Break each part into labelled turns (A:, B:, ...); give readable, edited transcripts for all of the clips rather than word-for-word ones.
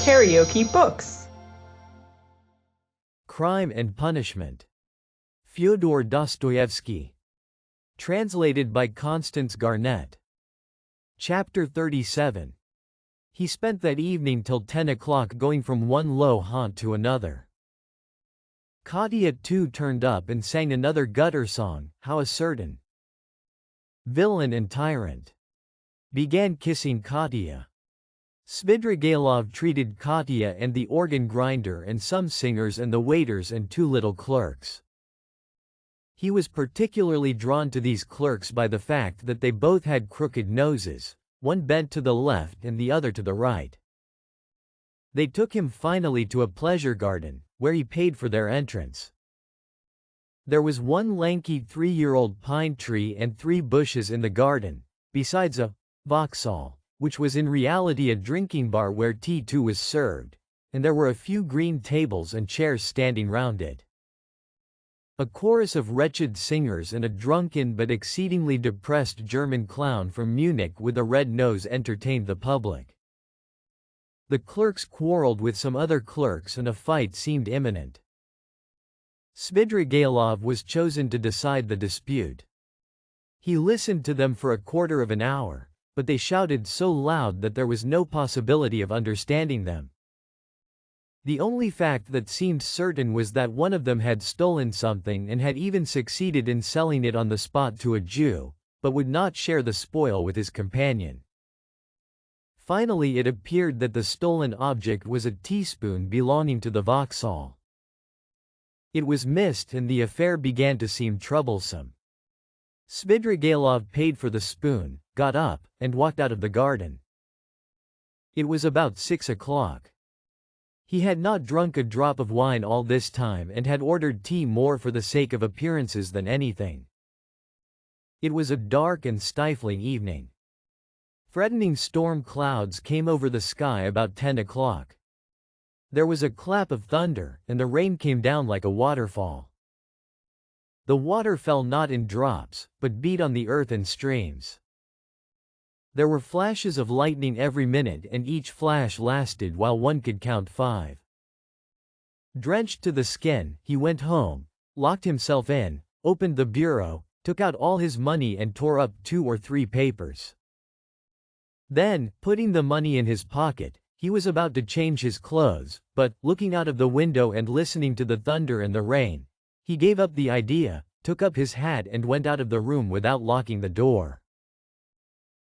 A: KaraokeBooks.
B: Crime and Punishment. Fyodor Dostoevsky. Translated by Constance Garnett. Chapter 37. He spent that evening till 10 o'clock going from one low haunt to another. Katya too turned up and sang another gutter song, how a certain villain and tyrant began kissing Katya. Svidrigailov treated Katya and the organ grinder and some singers and the waiters and two little clerks. He was particularly drawn to these clerks by the fact that they both had crooked noses, one bent to the left and the other to the right. They took him finally to a pleasure garden, where he paid for their entrance. There was one lanky 3-year-old pine tree and 3 bushes in the garden, besides a Vauxhall, which was in reality a drinking bar where tea too was served, and there were a few green tables and chairs standing round it. A chorus of wretched singers and a drunken but exceedingly depressed German clown from Munich with a red nose entertained the public. The clerks quarreled with some other clerks and a fight seemed imminent. Svidrigailov was chosen to decide the dispute. He listened to them for a quarter of an hour, but they shouted so loud that there was no possibility of understanding them. The only fact that seemed certain was that one of them had stolen something and had even succeeded in selling it on the spot to a Jew, but would not share the spoil with his companion. Finally it appeared that the stolen object was a teaspoon belonging to the Vauxhall. It was missed and the affair began to seem troublesome. Svidrigailov paid for the spoon, got up, and walked out of the garden. It was about 6 o'clock. He had not drunk a drop of wine all this time and had ordered tea more for the sake of appearances than anything. It was a dark and stifling evening. Threatening storm clouds came over the sky about 10 o'clock. There was a clap of thunder, and the rain came down like a waterfall. The water fell not in drops, but beat on the earth in streams. There were flashes of lightning every minute and each flash lasted while one could count 5. Drenched to the skin, he went home, locked himself in, opened the bureau, took out all his money and tore up 2 or 3 papers. Then, putting the money in his pocket, he was about to change his clothes, but, looking out of the window and listening to the thunder and the rain, he gave up the idea, took up his hat and went out of the room without locking the door.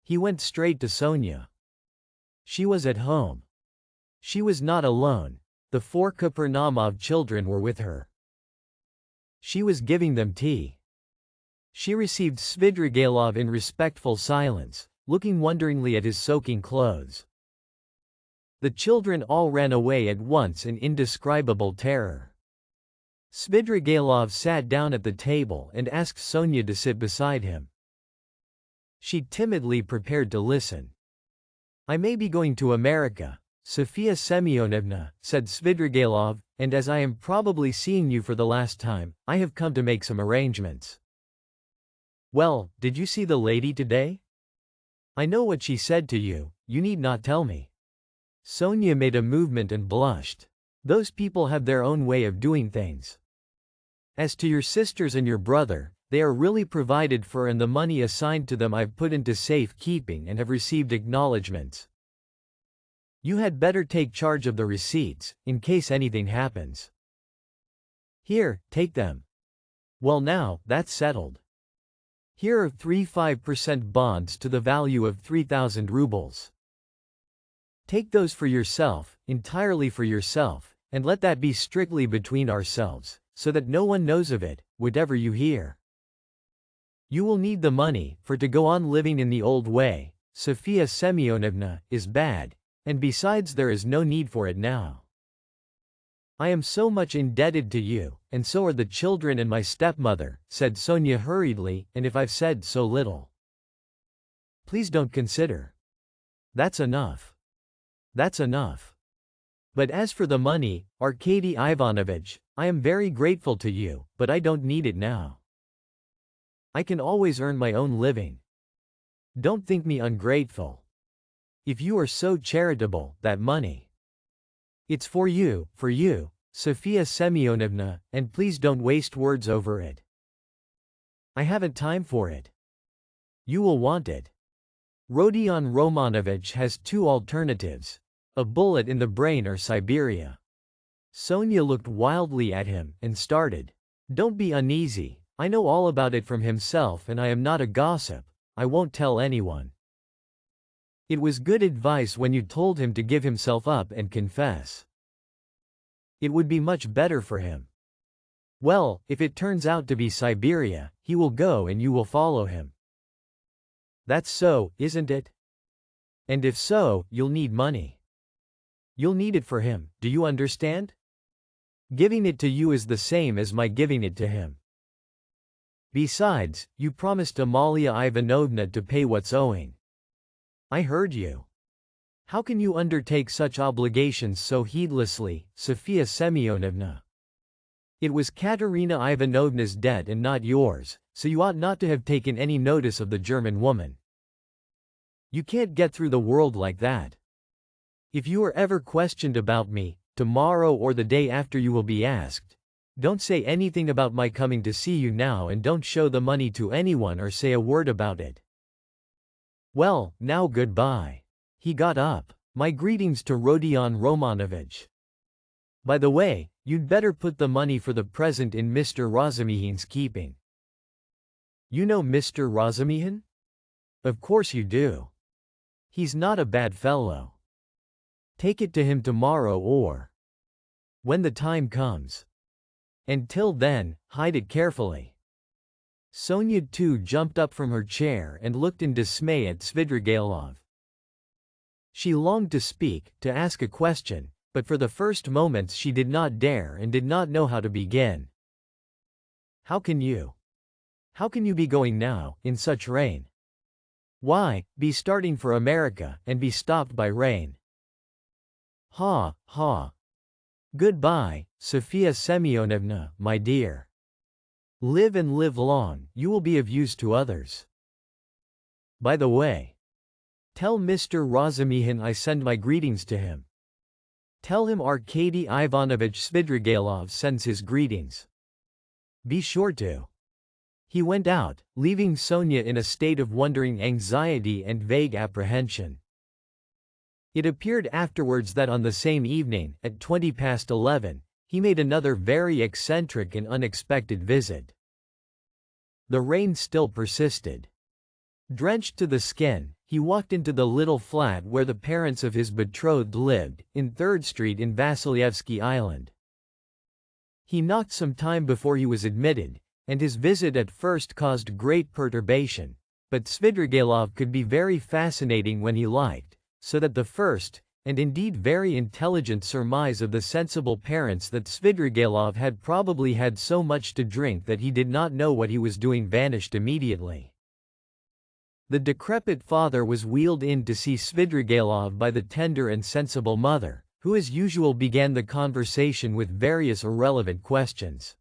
B: He went straight to Sonia. She was at home. She was not alone. The 4 Kapernamov children were with her. She was giving them tea. She received Svidrigailov in respectful silence, looking wonderingly at his soaking clothes. The children all ran away at once in indescribable terror. Svidrigailov sat down at the table and asked Sonia to sit beside him. She timidly prepared to listen. "I may be going to America, Sofia Semyonovna," said Svidrigailov, "and as I am probably seeing you for the last time, I have come to make some arrangements." "Well, did you see the lady today?" "I know what she said to you, you need not tell me." Sonia made a movement and blushed. "Those people have their own way of doing things. As to your sisters and your brother, they are really provided for and the money assigned to them I've put into safe keeping and have received acknowledgments. You had better take charge of the receipts, in case anything happens. Here, take them. Well now, that's settled. Here are 3 5% bonds to the value of 3,000 rubles. Take those for yourself, entirely for yourself, and let that be strictly between ourselves, so that no one knows of it, whatever you hear. You will need the money, for to go on living in the old way, Sofia Semyonovna, is bad, and besides there is no need for it now. I am so much indebted to you, and so are the children and my stepmother," said Sonia hurriedly, "and if I've said so little, please don't consider. That's enough. That's enough. But as for the money, Arkady Ivanovich, I am very grateful to you, but I don't need it now. I can always earn my own living. Don't think me ungrateful. If you are so charitable, that money It's for you, Sophia Semyonovna, and please don't waste words over it. I haven't time for it. You will want it. Rodion Romanovich has two alternatives: a bullet in the brain or Siberia. Sonia looked wildly at him and started. Don't be uneasy, I know all about it from himself and I am not a gossip, I won't tell anyone. It was good advice when you told him to give himself up and confess. It would be much better for him. Well, if it turns out to be Siberia, he will go and you will follow him. That's so, isn't it? And if so, you'll need money. You'll need it for him, do you understand? Giving it to you is the same as my giving it to him. Besides, you promised Amalia Ivanovna to pay what's owing. I heard you. How can you undertake such obligations so heedlessly, Sophia Semyonovna? It was Katerina Ivanovna's debt and not yours, so you ought not to have taken any notice of the German woman. You can't get through the world like that. If you are ever questioned about me, tomorrow or the day after you will be asked. Don't say anything about my coming to see you now and don't show the money to anyone or say a word about it. Well, now goodbye. He got up. My greetings to Rodion Romanovich. By the way, you'd better put the money for the present in Mr. Razumihin's keeping. You know Mr. Razumihin? Of course you do. He's not a bad fellow. Take it to him tomorrow or when the time comes. And till then, hide it carefully. Sonia too jumped up from her chair and looked in dismay at Svidrigailov. She longed to speak, to ask a question, but for the first moments she did not dare and did not know how to begin. How can you be going now, in such rain? Why, be starting for America, and be stopped by rain. Ha, ha. Goodbye, Sophia Semyonovna, my dear. Live and live long, you will be of use to others. By the way, tell Mr. Razumihin I send my greetings to him. Tell him Arkady Ivanovich Svidrigailov sends his greetings. Be sure to. He went out, leaving Sonia in a state of wondering anxiety and vague apprehension. It appeared afterwards that on the same evening, at 11:20, he made another very eccentric and unexpected visit. The rain still persisted. Drenched to the skin, he walked into the little flat where the parents of his betrothed lived, in 3rd Street in Vasilyevsky Island. He knocked some time before he was admitted, and his visit at first caused great perturbation, but Svidrigailov could be very fascinating when he liked, so that the first, and indeed very intelligent surmise of the sensible parents that Svidrigailov had probably had so much to drink that he did not know what he was doing vanished immediately. The decrepit father was wheeled in to see Svidrigailov by the tender and sensible mother, who as usual began the conversation with various irrelevant questions.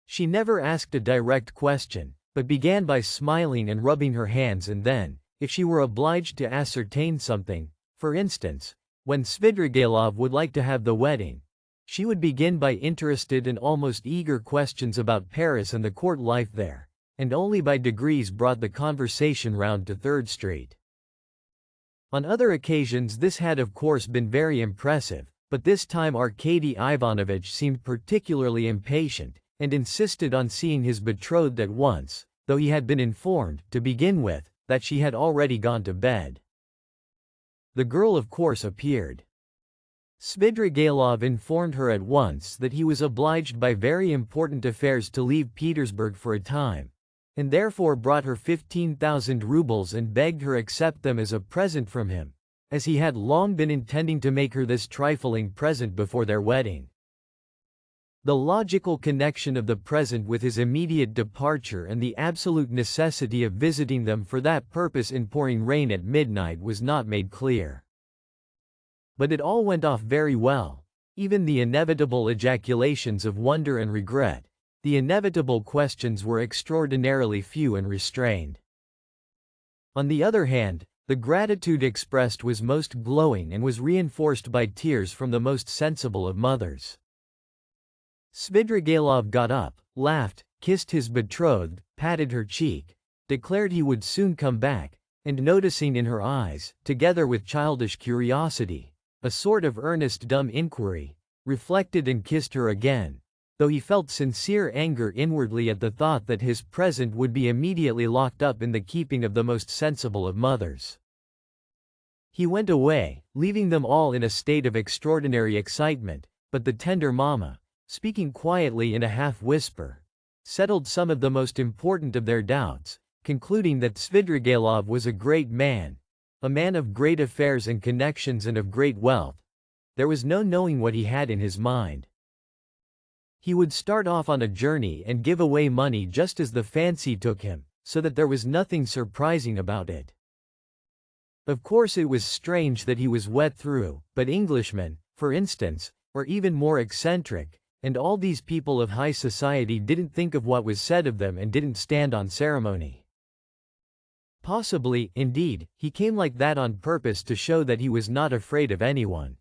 B: She never asked a direct question, but began by smiling and rubbing her hands, and then, if she were obliged to ascertain something, for instance, when Svidrigailov would like to have the wedding, she would begin by interested and almost eager questions about Paris and the court life there, and only by degrees brought the conversation round to 3rd Street. On other occasions this had of course been very impressive, but this time Arkady Ivanovich seemed particularly impatient, and insisted on seeing his betrothed at once, though he had been informed, to begin with, that she had already gone to bed. The girl of course appeared. Svidrigailov informed her at once that he was obliged by very important affairs to leave Petersburg for a time, and therefore brought her 15,000 rubles and begged her accept them as a present from him, as he had long been intending to make her this trifling present before their wedding. The logical connection of the present with his immediate departure and the absolute necessity of visiting them for that purpose in pouring rain at midnight was not made clear. But it all went off very well, even the inevitable ejaculations of wonder and regret, the inevitable questions were extraordinarily few and restrained. On the other hand, The gratitude expressed was most glowing and was reinforced by tears from the most sensible of mothers. Svidrigailov got up, laughed, kissed his betrothed, patted her cheek, declared he would soon come back, and noticing in her eyes, together with childish curiosity, a sort of earnest dumb inquiry, reflected and kissed her again, though he felt sincere anger inwardly at the thought that his present would be immediately locked up in the keeping of the most sensible of mothers. He went away, leaving them all in a state of extraordinary excitement, but the tender mamma, speaking quietly in a half-whisper, settled some of the most important of their doubts, concluding that Svidrigailov was a great man, a man of great affairs and connections and of great wealth. There was no knowing what he had in his mind. He would start off on a journey and give away money just as the fancy took him, so that there was nothing surprising about it. Of course it was strange that he was wet through, but Englishmen, for instance, were even more eccentric, and all these people of high society didn't think of what was said of them and didn't stand on ceremony. Possibly, indeed, he came like that on purpose to show that he was not afraid of anyone.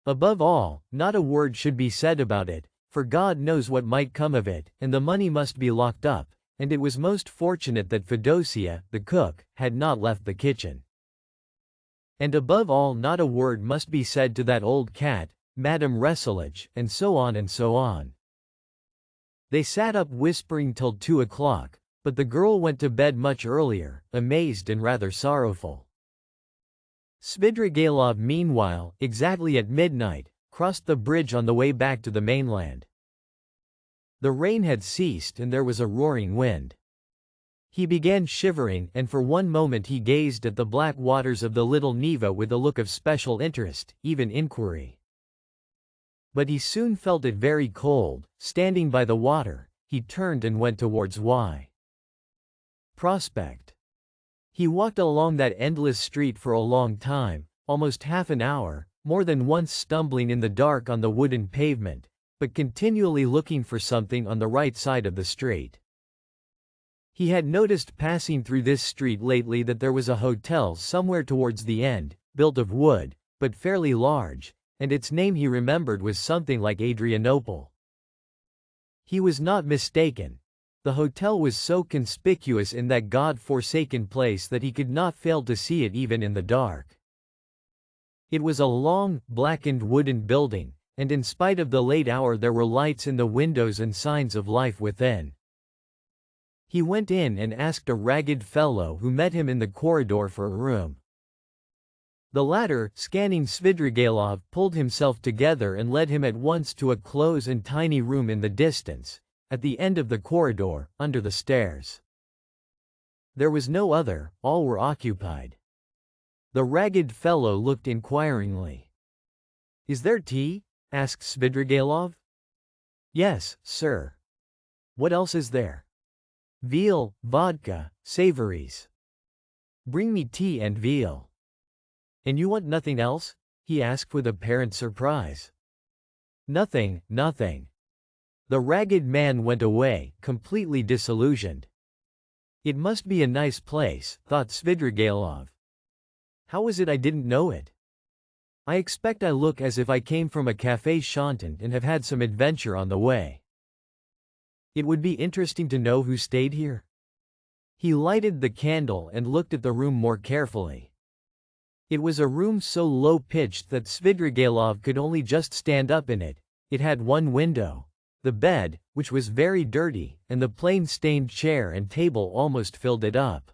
B: Above all, not a word should be said about it, for God knows what might come of it, and the money must be locked up, and it was most fortunate that Fedosia, the cook, had not left the kitchen. And above all, not a word must be said to that old cat, Madame Resselage, and so on and so on. They sat up whispering till 2 o'clock, but the girl went to bed much earlier, amazed and rather sorrowful. Svidrigailov meanwhile, exactly at midnight, crossed the bridge on the way back to the mainland. The rain had ceased and there was a roaring wind. He began shivering, and for one moment he gazed at the black waters of the little Neva with a look of special interest, even inquiry. But he soon felt it very cold. Standing by the water, he turned and went towards Y. Prospect. He walked along that endless street for a long time, almost half an hour, more than once stumbling in the dark on the wooden pavement, but continually looking for something on the right side of the street. He had noticed passing through this street lately that there was a hotel somewhere towards the end, built of wood, but fairly large, and its name he remembered was something like Adrianople. He was not mistaken. The hotel was so conspicuous in that God-forsaken place that he could not fail to see it even in the dark. It was a long, blackened wooden building, and in spite of the late hour there were lights in the windows and signs of life within. He went in and asked a ragged fellow who met him in the corridor for a room. The latter, scanning Svidrigailov, pulled himself together and led him at once to a close and tiny room in the distance, at the end of the corridor, under the stairs. There was no other, all were occupied. The ragged fellow looked inquiringly. "Is there tea?" asked Svidrigailov. "Yes, sir." "What else is there?" "Veal, vodka, savories." "Bring me tea and veal." "And you want nothing else?" he asked with apparent surprise. "Nothing, nothing." The ragged man went away, completely disillusioned. It must be a nice place, thought Svidrigailov. How was it I didn't know it? I expect I look as if I came from a café chantant and have had some adventure on the way. It would be interesting to know who stayed here. He lighted the candle and looked at the room more carefully. It was a room so low-pitched that Svidrigailov could only just stand up in it. It had one window. The bed, which was very dirty, and the plain stained chair and table almost filled it up.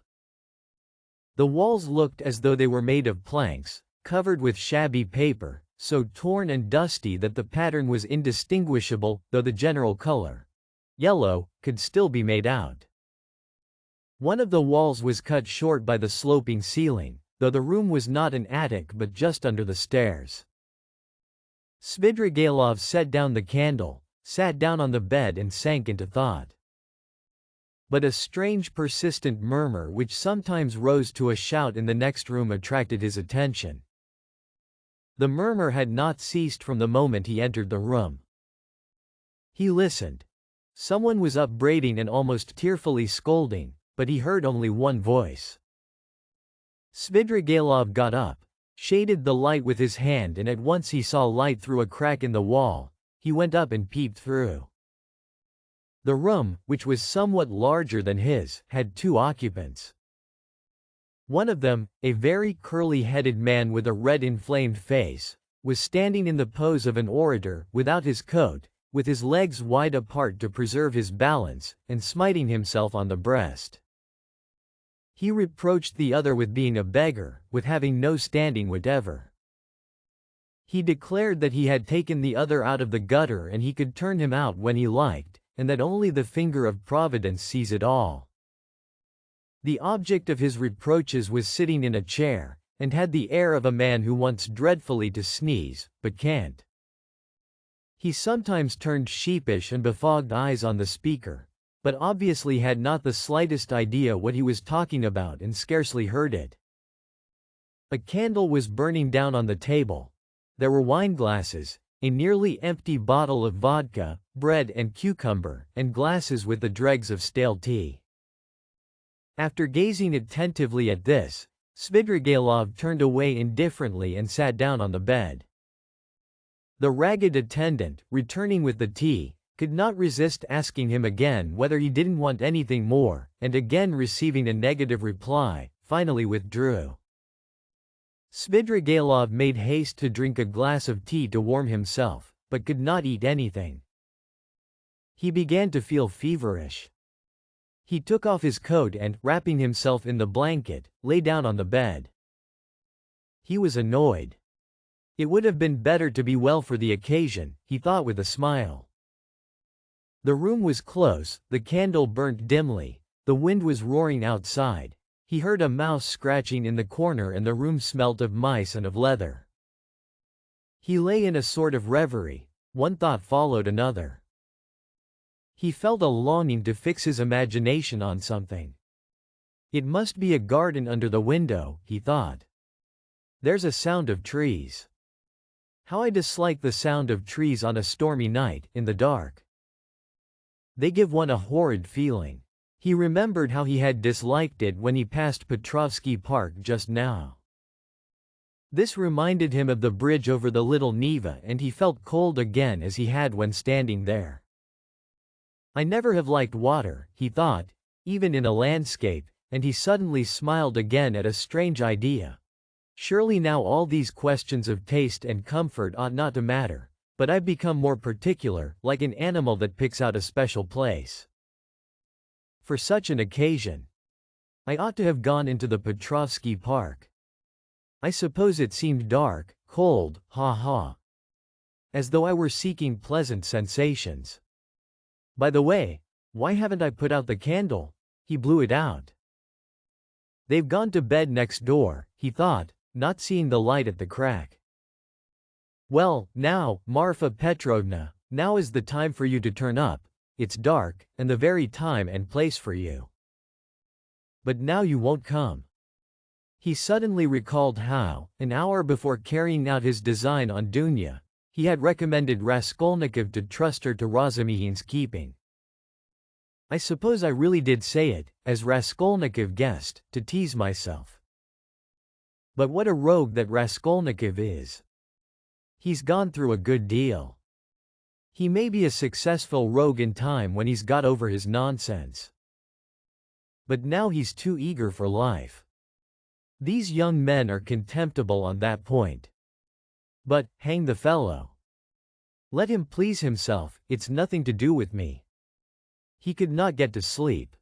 B: The walls looked as though they were made of planks, covered with shabby paper, so torn and dusty that the pattern was indistinguishable, though the general color, yellow, could still be made out. One of the walls was cut short by the sloping ceiling, though the room was not an attic but just under the stairs. Svidrigailov set down the candle, sat down on the bed and sank into thought. But a strange persistent murmur which sometimes rose to a shout in the next room attracted his attention. The murmur had not ceased from the moment he entered the room. He listened. Someone was upbraiding and almost tearfully scolding, but he heard only one voice. Svidrigailov got up, shaded the light with his hand, and at once he saw light through a crack in the wall. He went up and peeped through. The room, which was somewhat larger than his, had two occupants. One of them, a very curly-headed man with a red inflamed face, was standing in the pose of an orator, without his coat, with his legs wide apart to preserve his balance, and smiting himself on the breast. He reproached the other with being a beggar, with having no standing whatever. He declared that he had taken the other out of the gutter and he could turn him out when he liked, and that only the finger of Providence sees it all. The object of his reproaches was sitting in a chair, and had the air of a man who wants dreadfully to sneeze, but can't. He sometimes turned sheepish and befogged eyes on the speaker, but obviously had not the slightest idea what he was talking about and scarcely heard it. A candle was burning down on the table. There were wineglasses, a nearly empty bottle of vodka, bread and cucumber, and glasses with the dregs of stale tea. After gazing attentively at this, Svidrigailov turned away indifferently and sat down on the bed. The ragged attendant, returning with the tea, could not resist asking him again whether he didn't want anything more, and again receiving a negative reply, finally withdrew. Svidrigailov made haste to drink a glass of tea to warm himself, but could not eat anything. He began to feel feverish. He took off his coat and, wrapping himself in the blanket, lay down on the bed. He was annoyed. It would have been better to be well for the occasion, he thought with a smile. The room was close, the candle burnt dimly, the wind was roaring outside. He heard a mouse scratching in the corner and the room smelt of mice and of leather. He lay in a sort of reverie. One thought followed another. He felt a longing to fix his imagination on something. It must be a garden under the window, he thought. There's a sound of trees. How I dislike the sound of trees on a stormy night, in the dark. They give one a horrid feeling. He remembered how he had disliked it when he passed Petrovsky Park just now. This reminded him of the bridge over the Little Neva, and he felt cold again as he had when standing there. I never have liked water, he thought, even in a landscape, and he suddenly smiled again at a strange idea. Surely now all these questions of taste and comfort ought not to matter, but I've become more particular, like an animal that picks out a special place. For such an occasion, I ought to have gone into the Petrovsky Park. I suppose it seemed dark, cold, ha. As though I were seeking pleasant sensations. By the way, why haven't I put out the candle? He blew it out. They've gone to bed next door, he thought, not seeing the light at the crack. Well, now, Marfa Petrovna, now is the time for you to turn up. It's dark, and the very time and place for you. But now you won't come. He suddenly recalled how, an hour before carrying out his design on Dunya, he had recommended Raskolnikov to trust her to Razumihin's keeping. I suppose I really did say it, as Raskolnikov guessed, to tease myself. But what a rogue that Raskolnikov is. He's gone through a good deal. He may be a successful rogue in time when he's got over his nonsense. But now he's too eager for life. These young men are contemptible on that point. But, hang the fellow. Let him please himself, it's nothing to do with me. He could not get to sleep.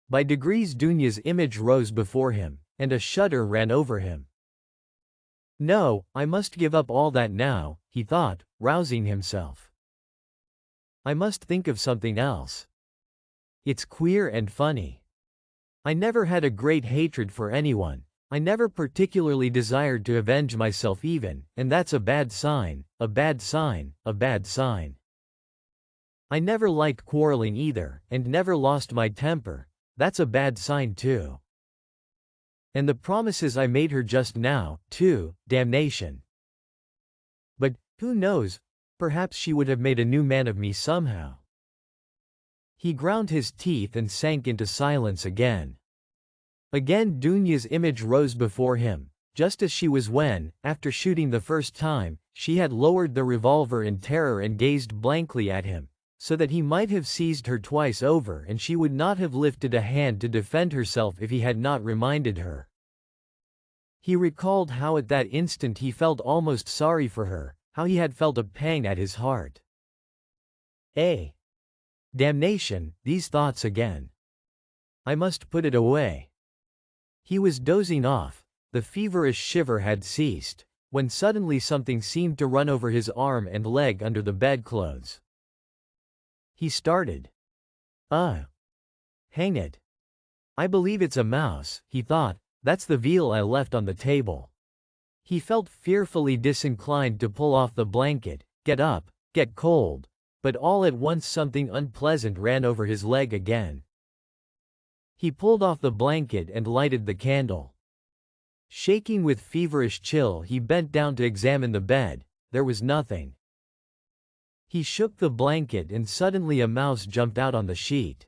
B: By degrees Dunya's image rose before him, and a shudder ran over him. No, I must give up all that now, he thought, rousing himself. I must think of something else. It's queer and funny. I never had a great hatred for anyone. I never particularly desired to avenge myself even, and that's a bad sign, a bad sign, a bad sign. I never liked quarreling either, and never lost my temper. That's a bad sign too. And the promises I made her just now, too, damnation. But, who knows, perhaps she would have made a new man of me somehow. He ground his teeth and sank into silence again. Again Dunya's image rose before him, just as she was when, after shooting the first time, she had lowered the revolver in terror and gazed blankly at him, so that he might have seized her twice over and she would not have lifted a hand to defend herself if he had not reminded her. He recalled how at that instant he felt almost sorry for her, how he had felt a pang at his heart. Damnation, these thoughts again. I must put it away. He was dozing off, the feverish shiver had ceased, when suddenly something seemed to run over his arm and leg under the bedclothes. He started. Hang it. I believe it's a mouse, he thought, that's the veal I left on the table. He felt fearfully disinclined to pull off the blanket, get up, get cold, but all at once something unpleasant ran over his leg again. He pulled off the blanket and lighted the candle. Shaking with feverish chill, he bent down to examine the bed. There was nothing. He shook the blanket and suddenly a mouse jumped out on the sheet.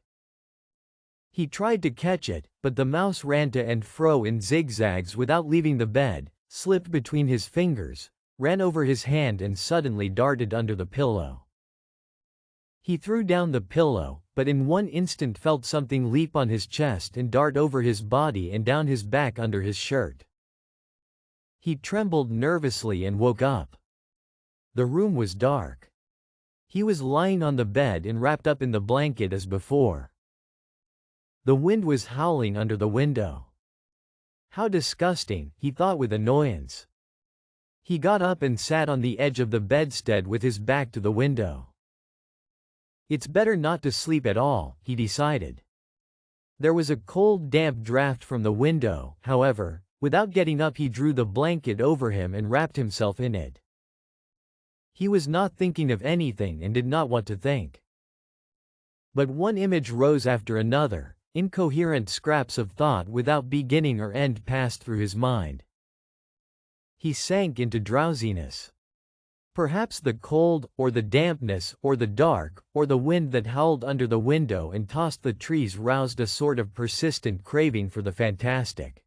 B: He tried to catch it, but the mouse ran to and fro in zigzags without leaving the bed, slipped between his fingers, ran over his hand and suddenly darted under the pillow. He threw down the pillow, but in one instant felt something leap on his chest and dart over his body and down his back under his shirt. He trembled nervously and woke up. The room was dark. He was lying on the bed and wrapped up in the blanket as before. The wind was howling under the window. How disgusting, he thought with annoyance. He got up and sat on the edge of the bedstead with his back to the window. It's better not to sleep at all, he decided. There was a cold damp draft from the window, however. Without getting up he drew the blanket over him and wrapped himself in it. He was not thinking of anything and did not want to think. But one image rose after another, incoherent scraps of thought without beginning or end passed through his mind. He sank into drowsiness. Perhaps the cold, or the dampness, or the dark, or the wind that howled under the window and tossed the trees roused a sort of persistent craving for the fantastic.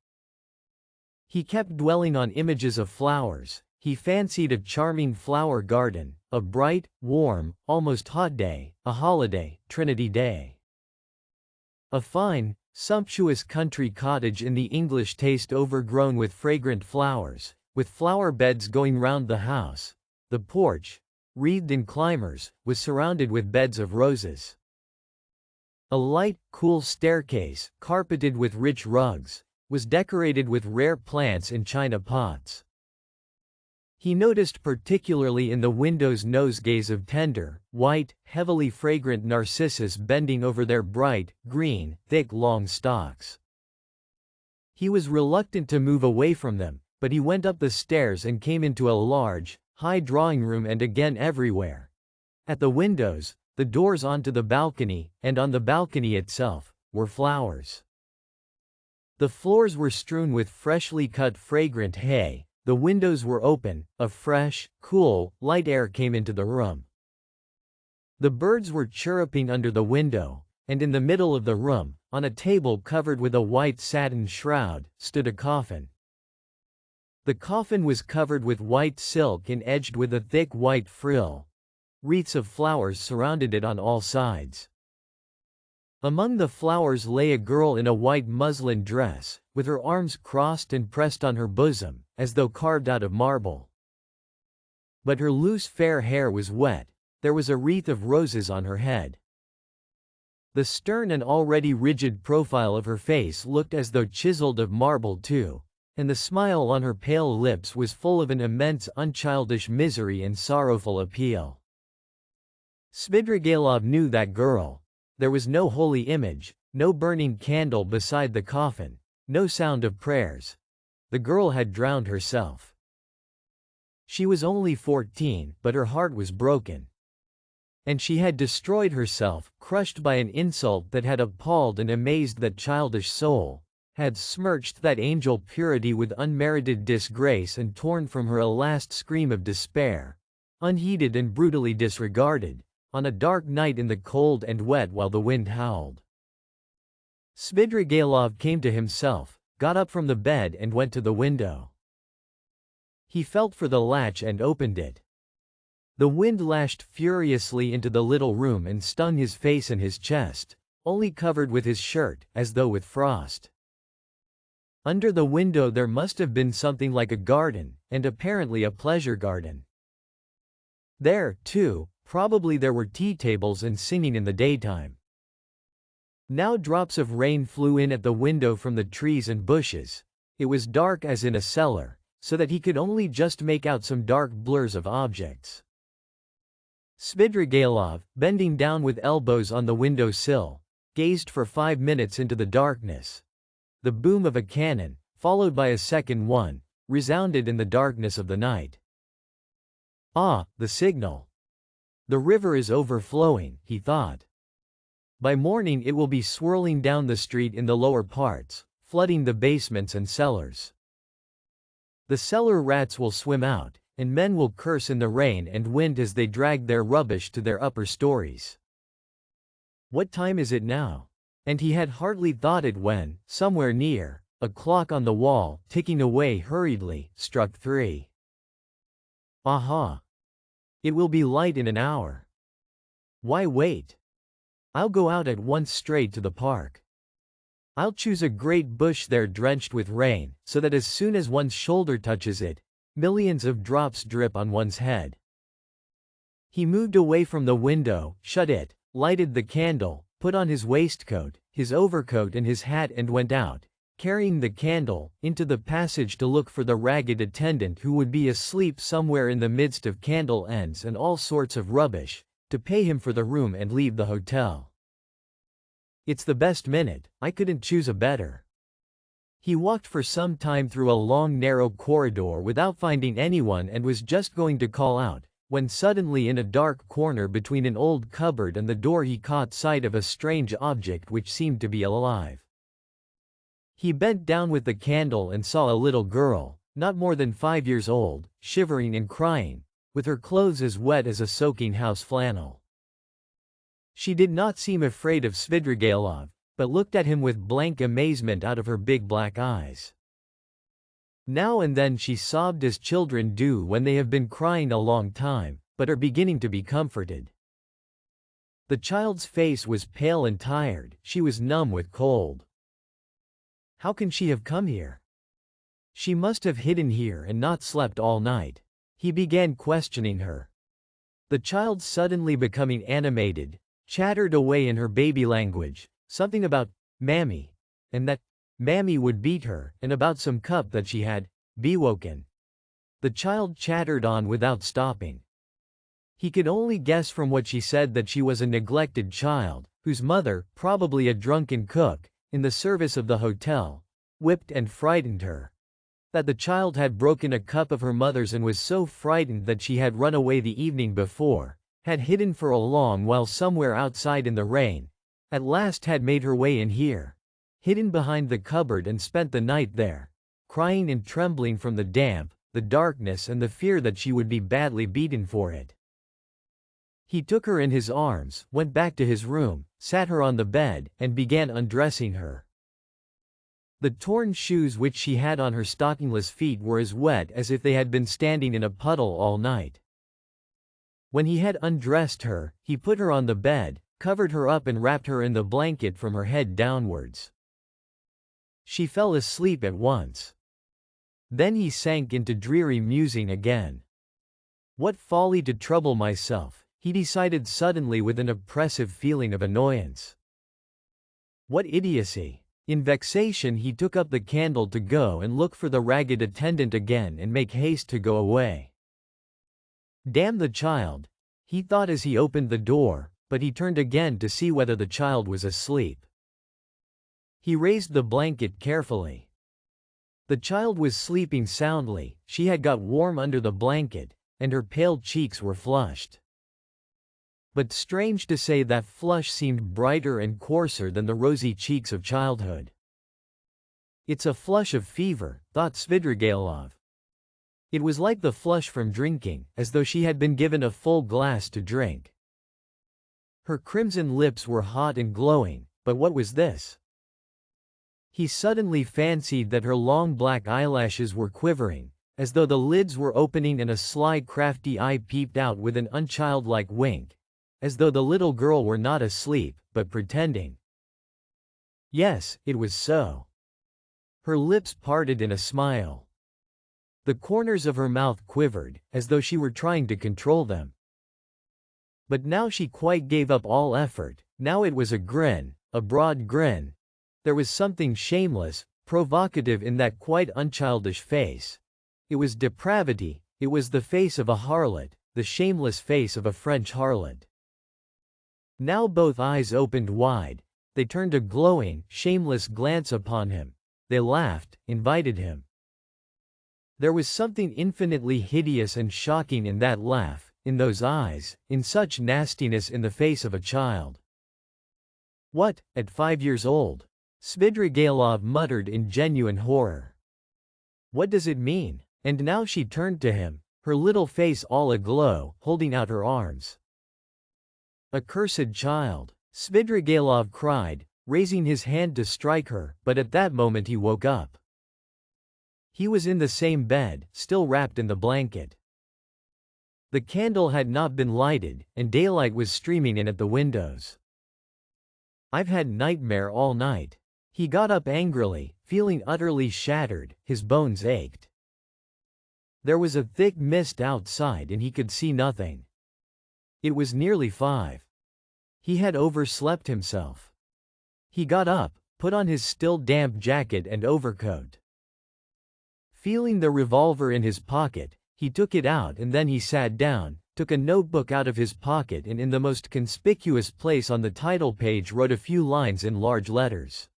B: He kept dwelling on images of flowers. He fancied a charming flower garden, a bright, warm, almost hot day, a holiday, Trinity Day. A fine, sumptuous country cottage in the English taste overgrown with fragrant flowers, with flower beds going round the house. The porch, wreathed in climbers, was surrounded with beds of roses. A light, cool staircase, carpeted with rich rugs, was decorated with rare plants in china pots. He noticed particularly in the windows nosegays of tender, white, heavily fragrant narcissus bending over their bright, green, thick long stalks. He was reluctant to move away from them, but he went up the stairs and came into a large, high drawing room and again everywhere. At the windows, the doors onto the balcony, and on the balcony itself, were flowers. The floors were strewn with freshly cut fragrant hay, the windows were open, a fresh, cool, light air came into the room. The birds were chirruping under the window, and in the middle of the room, on a table covered with a white satin shroud, stood a coffin. The coffin was covered with white silk and edged with a thick white frill. Wreaths of flowers surrounded it on all sides. Among the flowers lay a girl in a white muslin dress, with her arms crossed and pressed on her bosom, as though carved out of marble. But her loose fair hair was wet. There was a wreath of roses on her head. The stern and already rigid profile of her face looked as though chiseled of marble too, and the smile on her pale lips was full of an immense unchildish misery and sorrowful appeal. Svidrigailov knew that girl. There was no holy image, no burning candle beside the coffin, no sound of prayers. The girl had drowned herself. She was only 14, but her heart was broken. And she had destroyed herself, crushed by an insult that had appalled and amazed that childish soul, had smirched that angel purity with unmerited disgrace and torn from her a last scream of despair, unheeded and brutally disregarded, on a dark night in the cold and wet while the wind howled. Svidrigailov came to himself, got up from the bed and went to the window. He felt for the latch and opened it. The wind lashed furiously into the little room and stung his face and his chest, only covered with his shirt, as though with frost. Under the window there must have been something like a garden, and apparently a pleasure garden. There, too, probably there were tea tables and singing in the daytime. Now drops of rain flew in at the window from the trees and bushes. It was dark as in a cellar, so that he could only just make out some dark blurs of objects. Svidrigailov, bending down with elbows on the window sill, gazed for 5 minutes into the darkness. The boom of a cannon, followed by a second one, resounded in the darkness of the night. Ah, the signal! The river is overflowing, he thought. By morning it will be swirling down the street in the lower parts, flooding the basements and cellars. The cellar rats will swim out, and men will curse in the rain and wind as they drag their rubbish to their upper stories. What time is it now? And he had hardly thought it when, somewhere near, a clock on the wall, ticking away hurriedly, struck 3. Aha! It will be light in an hour. Why wait? I'll go out at once straight to the park. I'll choose a great bush there drenched with rain, so that as soon as one's shoulder touches it, millions of drops drip on one's head. He moved away from the window, shut it, lighted the candle, put on his waistcoat, his overcoat and his hat and went out, carrying the candle, into the passage to look for the ragged attendant who would be asleep somewhere in the midst of candle ends and all sorts of rubbish, to pay him for the room and leave the hotel. It's the best minute, I couldn't choose a better. He walked for some time through a long narrow corridor without finding anyone and was just going to call out, when suddenly in a dark corner between an old cupboard and the door he caught sight of a strange object which seemed to be alive. He bent down with the candle and saw a little girl, not more than 5 years old, shivering and crying, with her clothes as wet as a soaking house flannel. She did not seem afraid of Svidrigailov, but looked at him with blank amazement out of her big black eyes. Now and then she sobbed as children do when they have been crying a long time, but are beginning to be comforted. The child's face was pale and tired, she was numb with cold. How can she have come here? She must have hidden here and not slept all night. He began questioning her. The child, suddenly becoming animated, chattered away in her baby language, something about Mammy, and that Mammy would beat her, and about some cup that she had bewoken. The child chattered on without stopping. He could only guess from what she said that she was a neglected child, whose mother, probably a drunken cook, in the service of the hotel, whipped and frightened her. That the child had broken a cup of her mother's and was so frightened that she had run away the evening before, had hidden for a long while somewhere outside in the rain, at last had made her way in here, hidden behind the cupboard and spent the night there, crying and trembling from the damp, the darkness and the fear that she would be badly beaten for it. He took her in his arms, went back to his room, sat her on the bed, and began undressing her. The torn shoes which she had on her stockingless feet were as wet as if they had been standing in a puddle all night. When he had undressed her, he put her on the bed, covered her up and wrapped her in the blanket from her head downwards. She fell asleep at once. Then he sank into dreary musing again. What folly to trouble myself, he decided suddenly with an oppressive feeling of annoyance. What idiocy! In vexation he took up the candle to go and look for the ragged attendant again and make haste to go away. Damn the child, he thought as he opened the door, but he turned again to see whether the child was asleep. He raised the blanket carefully. The child was sleeping soundly, she had got warm under the blanket, and her pale cheeks were flushed. But strange to say, that flush seemed brighter and coarser than the rosy cheeks of childhood. It's a flush of fever, thought Svidrigailov. It was like the flush from drinking, as though she had been given a full glass to drink. Her crimson lips were hot and glowing, but what was this? He suddenly fancied that her long black eyelashes were quivering, as though the lids were opening and a sly crafty eye peeped out with an unchildlike wink, as though the little girl were not asleep, but pretending. Yes, it was so. Her lips parted in a smile. The corners of her mouth quivered, as though she were trying to control them. But now she quite gave up all effort. Now it was a grin, a broad grin. There was something shameless, provocative in that quite unchildish face. It was depravity, it was the face of a harlot, the shameless face of a French harlot. Now both eyes opened wide, they turned a glowing, shameless glance upon him. They laughed, invited him. There was something infinitely hideous and shocking in that laugh, in those eyes, in such nastiness in the face of a child. What, at 5 years old? Svidrigailov muttered in genuine horror. What does it mean? And now she turned to him, her little face all aglow, holding out her arms. Accursed child! Svidrigailov cried, raising his hand to strike her, but at that moment he woke up. He was in the same bed, still wrapped in the blanket. The candle had not been lighted, and daylight was streaming in at the windows. I've had nightmare all night. He got up angrily, feeling utterly shattered, his bones ached. There was a thick mist outside and he could see nothing. It was nearly 5. He had overslept himself. He got up, put on his still damp jacket and overcoat. Feeling the revolver in his pocket, he took it out and then he sat down, took a notebook out of his pocket and in the most conspicuous place on the title page wrote a few lines in large letters.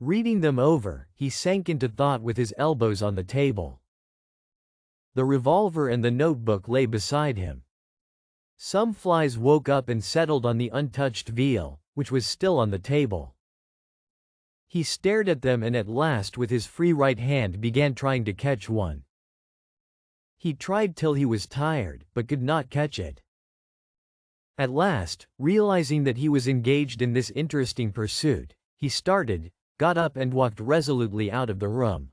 B: Reading them over, he sank into thought with his elbows on the table. The revolver and the notebook lay beside him. Some flies woke up and settled on the untouched veal, which was still on the table. He stared at them and at last with his free right hand began trying to catch one. He tried till he was tired, but could not catch it. At last, realizing that he was engaged in this interesting pursuit, he started, got up and walked resolutely out of the room.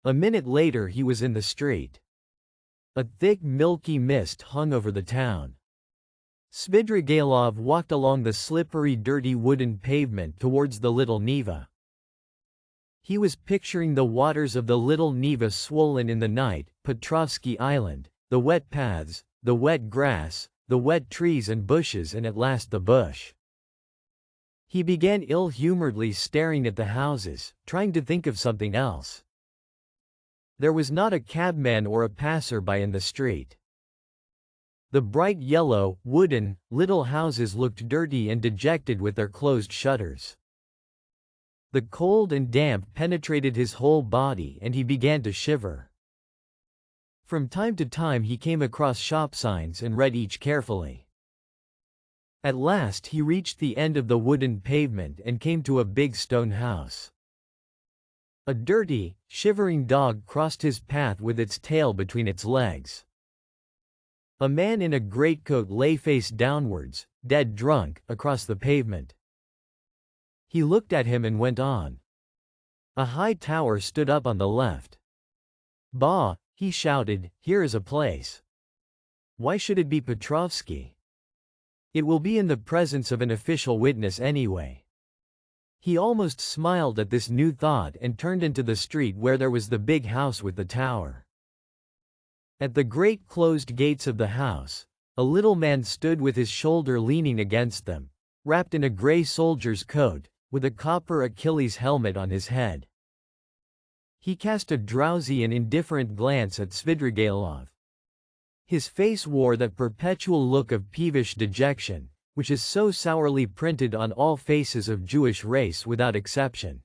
B: A minute later he was in the street. A thick milky mist hung over the town. Svidrigailov walked along the slippery dirty wooden pavement towards the Little Neva. He was picturing the waters of the Little Neva swollen in the night, Petrovsky Island, the wet paths, the wet grass, the wet trees and bushes and at last the bush. He began ill-humoredly staring at the houses, trying to think of something else. There was not a cabman or a passer-by in the street. The bright yellow, wooden, little houses looked dirty and dejected with their closed shutters. The cold and damp penetrated his whole body and he began to shiver. From time to time he came across shop signs and read each carefully. At last he reached the end of the wooden pavement and came to a big stone house. A dirty, shivering dog crossed his path with its tail between its legs. A man in a greatcoat lay face downwards, dead drunk, across the pavement. He looked at him and went on. A high tower stood up on the left. "Bah," he shouted, "here is a place. Why should it be Petrovsky? It will be in the presence of an official witness anyway." He almost smiled at this new thought and turned into the street where there was the big house with the tower. At the great closed gates of the house, a little man stood with his shoulder leaning against them, wrapped in a gray soldier's coat, with a copper Achilles helmet on his head. He cast a drowsy and indifferent glance at Svidrigailov. His face wore that perpetual look of peevish dejection, which is so sourly printed on all faces of Jewish race without exception.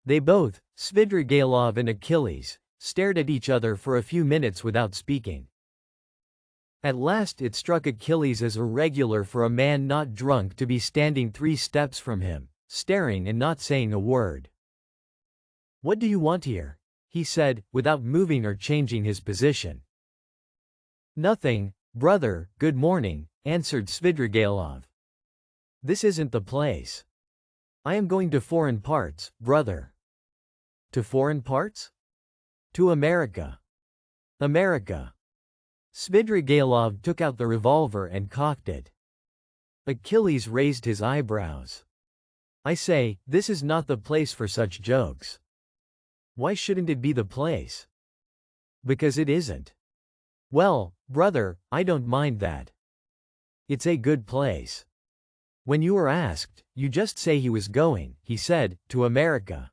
B: They both, Svidrigailov and Achilles, stared at each other for a few minutes without speaking. At last it struck Achilles as irregular for a man not drunk to be standing 3 steps from him, staring and not saying a word. "What do you want here?" he said, without moving or changing his position. "Nothing, brother, good morning," answered Svidrigailov. "This isn't the place." I am going to foreign parts, brother. To foreign parts? To America. America. Svidrigailov took out the revolver and cocked it. Achilles raised his eyebrows. I say, this is not the place for such jokes. Why shouldn't it be the place? Because it isn't. Well, brother, I don't mind that. It's a good place. When you are asked, you just say he was going, he said, to America.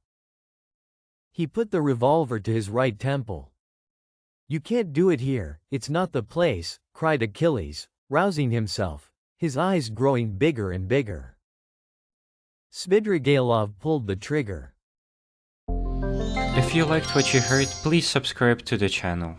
B: He put the revolver to his right temple. You can't do it here, it's not the place, cried Achilles, rousing himself, his eyes growing bigger and bigger. Svidrigailov pulled the trigger.
A: If you liked what you heard, please subscribe to the channel.